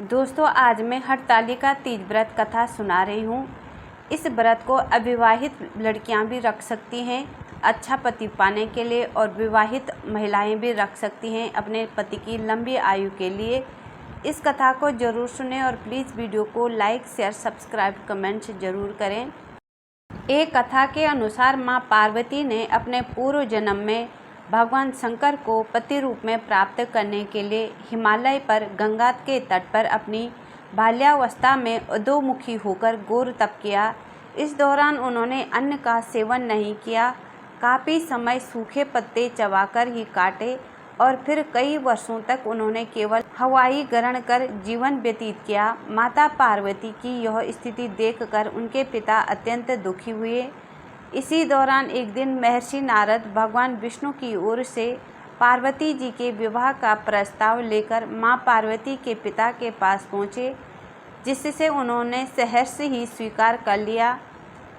दोस्तों, आज मैं हरतालिका तीज व्रत कथा सुना रही हूँ। इस व्रत को अविवाहित लड़कियाँ भी रख सकती हैं अच्छा पति पाने के लिए, और विवाहित महिलाएं भी रख सकती हैं अपने पति की लंबी आयु के लिए। इस कथा को ज़रूर सुनें और प्लीज़ वीडियो को लाइक, शेयर, सब्सक्राइब, कमेंट्स ज़रूर करें। एक कथा के अनुसार माँ पार्वती ने अपने पूर्व जन्म में भगवान शंकर को पति रूप में प्राप्त करने के लिए हिमालय पर गंगा के तट पर अपनी बाल्यावस्था में अधोमुखी होकर घोर तप किया। इस दौरान उन्होंने अन्न का सेवन नहीं किया, काफ़ी समय सूखे पत्ते चबाकर ही काटे और फिर कई वर्षों तक उन्होंने केवल हवाई ग्रहण कर जीवन व्यतीत किया। माता पार्वती की यह स्थिति देखकर उनके पिता अत्यंत दुखी हुए। इसी दौरान एक दिन महर्षि नारद भगवान विष्णु की ओर से पार्वती जी के विवाह का प्रस्ताव लेकर मां पार्वती के पिता के पास पहुँचे, जिससे उन्होंने सहर्ष ही स्वीकार कर लिया।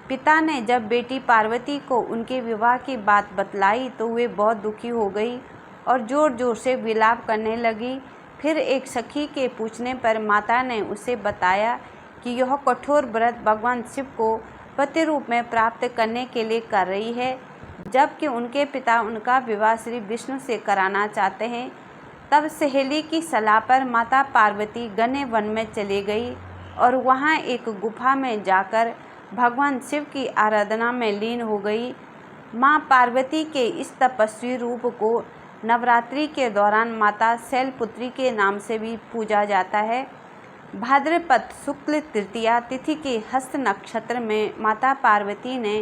पिता ने जब बेटी पार्वती को उनके विवाह की बात बतलाई तो वे बहुत दुखी हो गई और ज़ोर ज़ोर से विलाप करने लगी। फिर एक सखी के पूछने पर माता ने उसे बताया कि यह कठोर व्रत भगवान शिव को पति रूप में प्राप्त करने के लिए कर रही है, जबकि उनके पिता उनका विवाह श्री विष्णु से कराना चाहते हैं। तब सहेली की सलाह पर माता पार्वती घने वन में चली गई और वहां एक गुफा में जाकर भगवान शिव की आराधना में लीन हो गई। मां पार्वती के इस तपस्वी रूप को नवरात्रि के दौरान माता शैलपुत्री के नाम से भी पूजा जाता है। भाद्रपद शुक्ल तृतीया तिथि के हस्त नक्षत्र में माता पार्वती ने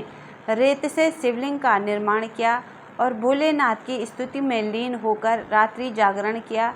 रेत से शिवलिंग का निर्माण किया और भोलेनाथ की स्तुति में लीन होकर रात्रि जागरण किया।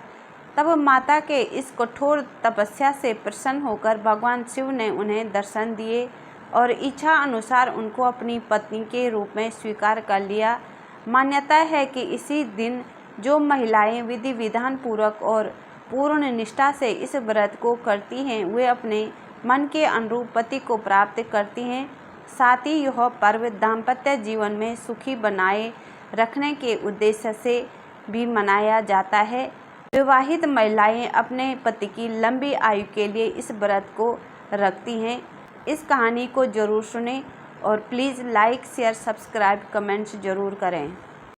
तब माता के इस कठोर तपस्या से प्रसन्न होकर भगवान शिव ने उन्हें दर्शन दिए और इच्छा अनुसार उनको अपनी पत्नी के रूप में स्वीकार कर लिया। मान्यता है कि इसी दिन जो महिलाएं विधि विधान पूर्वक और पूर्ण निष्ठा से इस व्रत को करती हैं, वे अपने मन के अनुरूप पति को प्राप्त करती हैं। साथ ही यह पर्व दाम्पत्य जीवन में सुखी बनाए रखने के उद्देश्य से भी मनाया जाता है। विवाहित महिलाएं अपने पति की लंबी आयु के लिए इस व्रत को रखती हैं। इस कहानी को ज़रूर सुनें और please like, share, subscribe, comments ज़रूर करें।